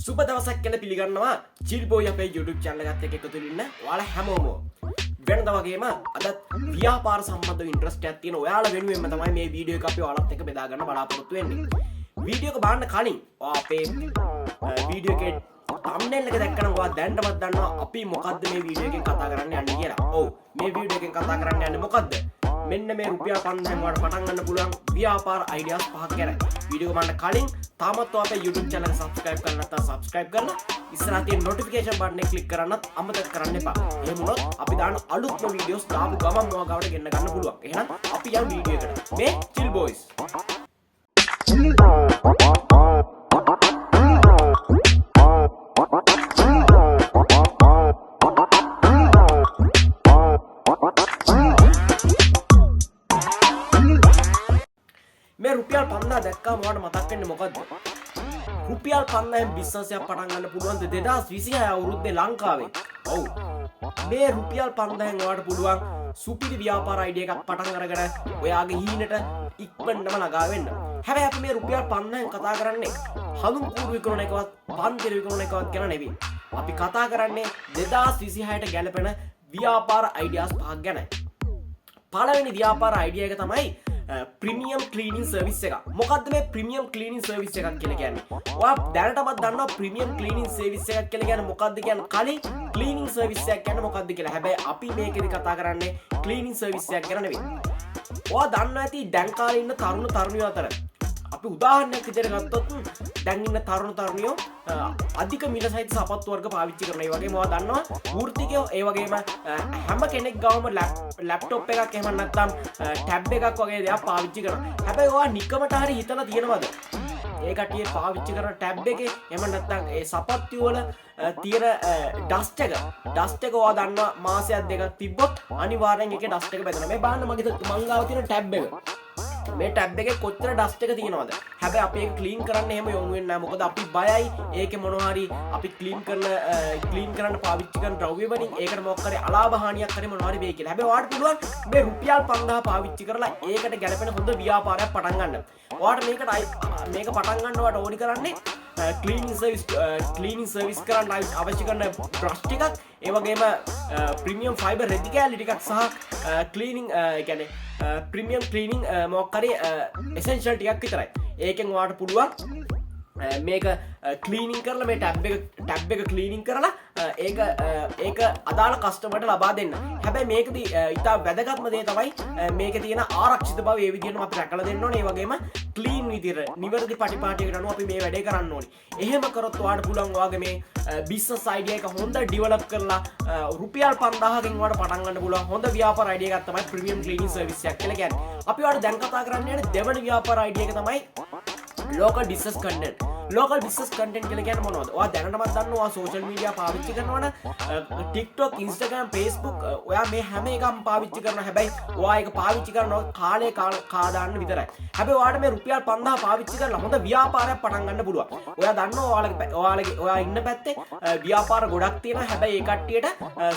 සුබ දවසක් කියලා පිළිගන්නවා චිල් බෝයි අපේ YouTube channel එකත් එක්ක එකතු වෙන්න ඔයාලා හැමෝම වෙනද වගේම අද ව්‍යාපාර සම්බන්ධ ඉන්ට්‍රස්ට් එකක් තියෙන ඔයාලා වෙනුවෙන්ම තමයි මේ වීඩියෝ එක අපි ඔයාලත් එක්ක බෙදා ගන්න බලාපොරොත්තු වෙන්නේ. වීඩියෝ එක බලන්න කලින් අපේ වීඩියෝ එකේ thumbnail එක දැක්කම ඔයා දැන්නවත් දන්නවා අපි මොකද්ද මේ වීඩියෝ එකෙන් කතා කරන්න යන්නේ කියලා. ඔව් මේ වීඩියෝ එකෙන් කතා කරන්න යන්නේ මොකද්ද? මෙන්න මේ රුපියල් 5000න් වලට පටන් ගන්න පුළුවන් ව්‍යාපාර අයිඩියාස් පහක් ගැන වීඩියෝ එක බලන්න කලින් තාමත් ඔයා අපේ YouTube channel එක subscribe කරලා නැත්නම් subscribe කරලා ඉස්සරහ තියෙන notification button එක click කරන්නත් අමතක කරන්න එපා. එහෙම වුණොත් අපි දාන අලුත්ම වීඩියෝස් දාපු ගමන් ඔයා ගාවට ගෙන්න ගන්න පුළුවන්. එහෙනම් අපි යමු වීඩියෝ එකට. මේ chill boys. මේ රුපියල් 5000 දැක්කම ඔයාලට මතක් වෙන්නේ මොකද්ද? රුපියල් 5000න් බිස්නස් එකක් පටන් ගන්න පුළුවන් 2026 අවුරුද්දේ ලංකාවේ. ඔව්. මේ රුපියල් 5000න් ඔයාලට පුළුවන් සුපිරි ව්‍යාපාර අයිඩියා එකක් පටන් අරගෙන ඔයාගේ හීනට ඉක්මනටම ළඟා වෙන්න. හැබැයි අපි මේ රුපියල් 5000න් කතා කරන්නේ හඳුන් කූරු විකුණන එකවත් පන්තිර විකුණන එකවත් ගැන නෙවෙයි. අපි කතා කරන්නේ 2026ට ගැලපෙන ව්‍යාපාර අයිඩියාස් පහක් ගැන. පළවෙනි ව්‍යාපාර අයිඩියා එක තමයි ප්‍රීමියම් ක්ලීනින් සර්විස් එක. මොකද්ද මේ ප්‍රීමියම් ක්ලීනින් සර්විස් එකක් කියලා කියන්නේ? ඔයා දැනටමත් දන්නවා ප්‍රීමියම් ක්ලීනින් සර්විස් එකක් කියලා කියන්නේ මොකද්ද කියන්නේ? කලින් ක්ලීනින් සර්විස් එකක් කියන්නේ මොකද්ද කියලා. හැබැයි අපි මේකෙදි කතා කරන්නේ ක්ලීනින් සර්විස් එකක් ගැන නෙවෙයි. ඔයා දන්නවා ඇති දැන් කාලේ ඉන්න තරුණ තරුණියෝ අතර අපි උදාහරණයක් විදිහට ගත්තොත් දැන් ඉන්න තරුණ තරුණියෝ අධික මිල සහිත සපත්තු වර්ග පාවිච්චි කරන. ඒ වගේම ඔයා දන්නවා වෘත්තිකයෝ ඒ වගේම හැම කෙනෙක් ගාවම ලැප්ටොප් එකක් එහෙම නැත්නම් ටැබ් එකක් වගේ දේවල් පාවිච්චි කරනවා. හැබැයි ඔයා නිකමට හරි හිතලා තියෙනවද? ඒ කට්ටිය පාවිච්චි කරන ටැබ් එකේ එහෙම නැත්නම් ඒ සපත්තු වල තියෙන ඩස්ට් එක ඔයා දන්නවා මාසයක් දෙකක් තිබ්බොත් අනිවාර්යෙන් ඒකේ ඩස්ට් එක බැදෙනවා. මේ බලන්න මං ගාව තියෙන ටැබ් එක. මේ ටැබ් එකේ කොච්චර ඩස්ට් එක තියෙනවද? හැබැයි අපි ඒක ක්ලීන් කරන්න එහෙම යොමු වෙන්නේ නැහැ. මොකද අපි බයයි ඒකේ මොනවා හරි අපි ක්ලීන් කරන්න පාවිච්චි කරන ද්‍රව්‍ය වලින් ඒකට මොකක් හරි අලාභ හානියක් හරි මොනවා හරි වෙයි කියලා. හැබැයි ඔයාලට පුළුවන් මේ රුපියල් 5000 පාවිච්චි කරලා ඒකට ගැලපෙන හොඳ ව්‍යාපාරයක් පටන් ගන්න. ඔයාලට මේක පටන් ගන්න ඔයාලට ඕනි කරන්නේ ක්ලීනින් සර්විස් කරන්න අවශ්‍ය කරන බ්‍රෂ් ටිකක්, ඒ වගේම ප්‍රීමියම් ෆයිබර් රෙදි කෑලි ටිකක් සහ ක්ලීනින් කියන්නේ ප්‍රීමියම් ක්ලීනින් මොකක් හරි එසෙන්ෂල් ටිකක් විතරයි. ඒකෙන් ඔයාලට පුළුවන් මේක ක්ලීනින් කරලා මේ ටැබ් එක ක්ලීනින් කරලා ඒක අදාළ කස්ටමර්ට ලබා දෙන්න. හැබැයි මේකදී ඉතා වැදගත්ම දේ තමයි මේකේ තියෙන ආරක්ෂිත බව ඒ විදිහටම අපි රැකලා දෙන්න ඕනේ. ඒ වගේම ක්ලීන් විදිහට නිවැරදි පටිපාටියකට අනුව අපි මේ වැඩේ කරන්න ඕනේ. එහෙම කරොත් ඔයාලට පුළුවන් ඔයාගේ මේ බිස්නස් අයිඩියා එක හොඳ ඩිවෙලොප් කරලා රුපියල් 5000කින් ඔයාලට පටන් ගන්න පුළුවන් හොඳ ව්‍යාපාර අයිඩියා එකක් තමයි ප්‍රීමියම් ක්ලීනින් සර්විස් එකක් කියලා කියන්නේ. අපි ඔයාලට දැන් කතා කරන්න යන්නේ දෙවන ව්‍යාපාර අයිඩියා එක තමයි local business content. local business content කියලා කියන්නේ මොනවද? ඔයා දැනටමත් දන්නවා social media පාවිච්චි කරනවනේ TikTok, Instagram, Facebook ඔයා මේ හැම එකම පාවිච්චි කරනවා. හැබැයි ඔයා ඒක පාවිච්චි කරනවා කාලේ කාදාන්න විතරයි. හැබැයි ඔයාට මේ රුපියල් 5000 පාවිච්චි කරලා හොඳ ව්‍යාපාරයක් පටන් ගන්න පුළුවන්. ඔයා දන්නවා ඔයා ඉන්න පැත්තේ ව්‍යාපාර ගොඩක් තියෙනවා. හැබැයි ඒ කට්ටියට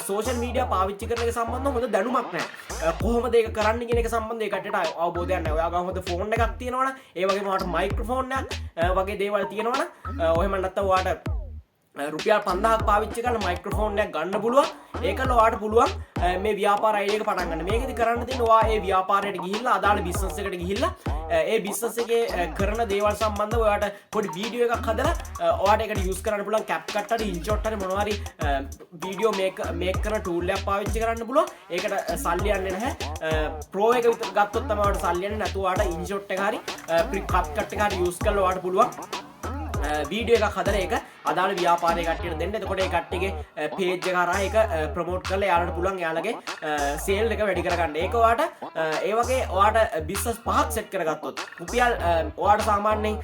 social media පාවිච්චි කරන එක සම්බන්ධව හොඳ දැනුමක් නැහැ. කොහොමද ඒක කරන්න කියන එක සම්බන්ධව ඒ කට්ටියට අවබෝධයක් නැහැ. ඔයා ගාව හොඳ ෆෝන් එකක් තියෙනවනේ. ඒ වගේම ඔයාට මයික්‍රොෆෝන් එකක් වගේ දේවල් තියෙනවනේ. ඔහෙම නැත්නම් ඔයාට රුපියල් 5000ක් පාවිච්චි කරලා මයික්‍රොෆෝන් එකක් ගන්න පුළුවන්. ඒකල ඔයාට පුළුවන් මේ ව්‍යාපාර අයිඩියා එක පටන් ගන්න. මේකෙදි කරන්න තියෙන්නේ ඔයා ඒ ව්‍යාපාරයට ගිහිල්ලා අදාළ බිස්නස් එකට ගිහිල්ලා ඒ බිස්නස් එකේ කරන දේවල් සම්බන්ධව ඔයාට පොඩි වීඩියෝ එකක් හදලා ඔයාට ඒකට යූස් කරන්න පුළුවන්. CapCut හරි InShot හරි මොනවා හරි වීඩියෝ මේක් කරන ටූල් එකක් පාවිච්චි කරන්න පුළුවන්. ඒකට සල්ලි යන්නේ නැහැ. Pro එක විතර ගත්තොත් තමයි ඔයාට සල්ලි යන්නේ. නැතුව ඔයාට InShot එක හරි CapCut එක හරි යූස් කරලා ඔයාට පුළුවන් වීඩියෝ එකක් හදලා ඒක අදාළ ව්‍යාපාරයේ කට්ටියට දෙන්න. එතකොට ඒ කට්ටියගේ පේජ් එක හරහා ඒක ප්‍රොමෝට් කරලා එයාලට පුළුවන් එයාලගේ සේල් එක වැඩි කරගන්න. ඒක ඔයාට ඒ වගේ ඔයාට බිස්නස් පහක් සෙට් කරගත්තොත් රුපියල් ඔයාට සාමාන්‍යයෙන්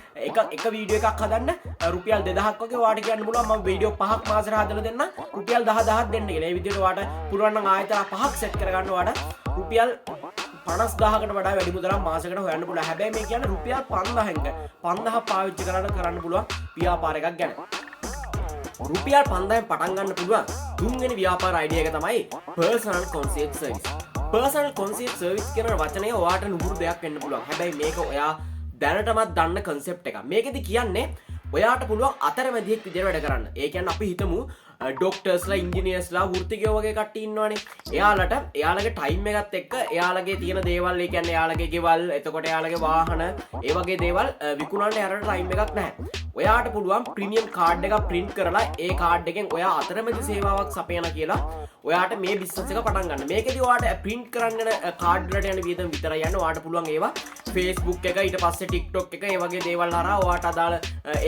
එක වීඩියෝ එකක් හදන්න රුපියල් 2000ක් වගේ ඔයාට කියන්න පුළුවන් මම වීඩියෝ පහක් මාසෙට හදලා දෙන්න රුපියල් 10000ක් දෙන්න කියලා. ඒ විදිහට ඔයාට පුළුවන් නම් ආයතන පහක් සෙට් කරගන්න ඔයාට රුපියල් 50000කට වඩා වැඩි මුදලක් මාසෙකට හොයන්න පුළුවන්. හැබැයි මේ කියන්නේ රුපියල් 5000ක් පාවිච්චි කරන්න පුළුවන් ව්‍යාපාර එකක් ගැන. රුපියල් 5000න් පටන් ගන්න පුළුවන් තුන්වෙනි ව්‍යාපාර අයිඩියා එක තමයි personal concierge service. personal concierge service කියන වචනය ඔයාට නුහුරු දෙයක් වෙන්න පුළුවන්. හැබැයි මේක ඔයා දැනටමත් දන්න concept එකක්. මේකෙදි කියන්නේ ඔයාට පුළුවන් අතරමැදියෙක් විදිහට වැඩ කරන්න. ඒ කියන්නේ අපි හිතමු ඩොක්ටර්ස්ලා ඉංජිනියර්ස්ලා වෘත්තිකයෝ වගේ කට්ටිය ඉන්නවනේ. එයාලට එයාලගේ ටයිම් එකත් එක්ක එයාලගේ තියෙන දේවල්, ඒ කියන්නේ එයාලගේ ගෙවල්, එතකොට එයාලගේ වාහන, ඒ වගේ දේවල් විකුණන්න යාලට ටයිම් එකක් නැහැ. ඔයාට පුළුවන් ප්‍රීමියම් කාඩ් එකක් print කරලා ඒ කාඩ් එකෙන් ඔයා අතරමැදි සේවාවක් සපයන කියලා ඔයාට මේ බිස්නස් එක පටන් ගන්න. මේකෙදි ඔයාට print කරන්න යන කාඩ් වලට යන වියදම් විතරයි යන්නේ. ඔයාට පුළුවන් ඒවා Facebook එක, ඊට පස්සේ TikTok එක, ඒ වගේ දේවල් හරහා ඔයාට අදාළ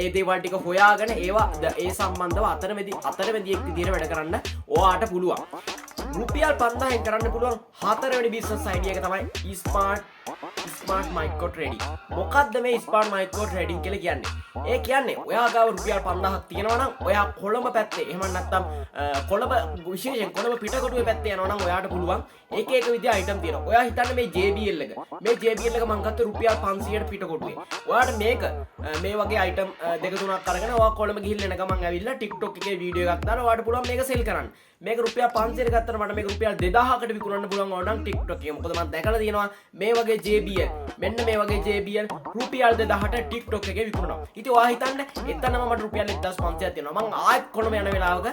ඒ දේවල් ටික හොයාගෙන ඒවා ඒ සම්බන්ධව අතරමැදියෙක් විදිහට වැඩ කරන්න ඔයාට පුළුවන්. රුපියල් 5000න් කරන්න පුළුවන් හතරවෙනි බිස්නස් අයිඩියා එක තමයි ස්මාර්ට් මයික්‍රෝ ට්‍රේඩින්. මොකද්ද මේ ස්මාර්ට් මයික්‍රෝ ට්‍රේඩින් කියලා කියන්නේ? ඒ කියන්නේ ඔයා ගාව රුපියල් 5000ක් තියෙනවා නම් ඔයා කොළඹ පැත්තේ, එහෙම නැත්නම් කොළඹ විශේෂයෙන් කොළඹ පිටකොටුවේ පැත්තේ යනවා නම් ඔයාට පුළුවන් එක එක විදිහ අයිටම් තියෙනවා. ඔයා හිතන්නේ මේ JBL එක. මේ JBL එක මම ගත්ත රුපියල් 500ට පිටකොටුවේ. ඔයාට මේක මේ වගේ අයිටම් දෙක තුනක් අරගෙන ඔයා කොළඹ ගිහිල්ලා එන ගමන් ඇවිල්ලා TikTok එකේ වීඩියෝ එකක් දාලා ඔයාට පුළුවන් මේක සෙල් කරන්න. මේක රුපියල් 500ට ගත්තට මට මේක රුපියල් 2000කට විකුණන්න පුළුවන් ඕනනම් TikTok එකේ. මොකද මම දැකලා තියෙනවා මේ වගේ JBL, මෙන්න මේ වගේ JBL රුපියල් 2000ට TikTok එකේ විකුණනවා. ඉතින් ඔයා හිතන්න එතනම මට රුපියල් 1500ක් තියෙනවා. මම ආයෙත් කොළඹ යන වෙලාවක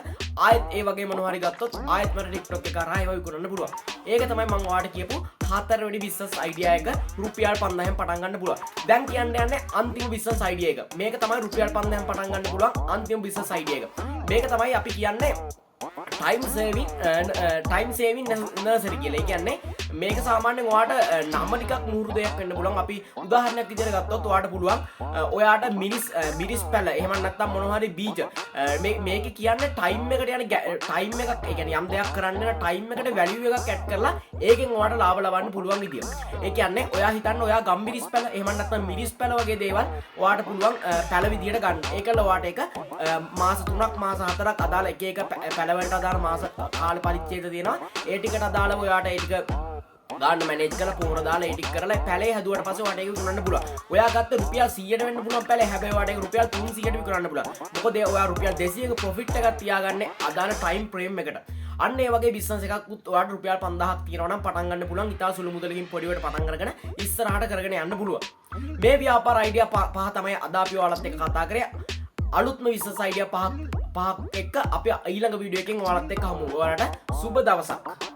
ආයෙත් ඒ වගේ මොනවා හරි ගත්තොත් ආයෙත් මට TikTok එක කරා ඒවා විකුණන්න පුළුවන්. ඒක තමයි මම ඔයාලට කියපු හතරවෙනි බිස්නස් අයිඩියා එක. රුපියල් 5000න් පටන් ගන්න පුළුවන්. දැන් කියන්න යන්නේ අන්තිම බිස්නස් අයිඩියා එක. මේක තමයි රුපියල් 5000න් පටන් ගන්න පුළුවන් අන්තිම බිස්නස් අයිඩියා එක. මේක තමයි අපි කියන්නේ ටයිම් සේවින් නර්සරි කියලා. ඒ කියන්නේ මේක සාමාන්‍යයෙන් ඔයාට නම ටිකක් නూరు දෙයක් වෙන්න පුළුවන්. අපි උදාහරණයක් විදිහට ගත්තොත් ඔයාට පුළුවන් ඔයාට මිරිස් පැල, එහෙම නැත්නම් මොනවා හරි බීජ, මේක කියන්නේ ටයිම් එකට යන ටයිම් එකක්. ඒ කියන්නේ යම් දෙයක් කරන්න යන ටයිම් එකට වැලියු එකක් ඇඩ් කරලා ඒකෙන් ඔයාට ලාභ ලබන්න පුළුවන් විදිය. ඒ කියන්නේ ඔයා හිතන්න ඔයා ගම්මිරිස් පැල, එහෙම නැත්නම් මිරිස් පැල වගේ දේවල් ඔයාට පුළුවන් පැල විදියට ගන්න. ඒකල ඔයාට ඒක මාස 3ක් මාස 4ක් අදාළ එක එක පැල වලට අදාළ මාස කාල පරිච්ඡේද තියෙනවා. ඒ ටිකට අදාළව ඔයාට ඒ ටික ගන්න මැනේජ් කරලා පොහොර දාලා ඒ ටික කරලා පැලේ හැදුවට පස්සේ ඔයාට ඒක විකුණන්න පුළුවන්. ඔයා ගත්ත රුපියල් 100ට වෙන්න පුළුවන් පැලේ. හැබැයි ඔයාට ඒක රුපියල් 300ට විකුණන්න පුළුවන්. මොකද ඔයා රුපියල් 200ක ප්‍රොෆිට් එකක් තියාගන්නේ අදාළ ටයිම් ෆ්‍රේම් එකට. අන්න ඒ වගේ බිස්නස් එකක් ඔයාට රුපියල් 5000ක් තියෙනවා නම් පටන් ගන්න පුළුවන්. ඉතා සුළු මුදලකින් පොඩිවට පටන් අරගෙන ඉස්සරහට කරගෙන යන්න පුළුවන්. මේ ව්‍යාපාර අයිඩියා පහ තමයි අද අපි ඔයාලත් එක්ක කතා කරේ. අලුත්ම බිස්නස් අයිඩියා පහක් එක්ක අපි ඊළඟ වීඩියෝ එකෙන් ඔයාලත් එක්ක හමු. ඔයාලට සුබ දවසක්.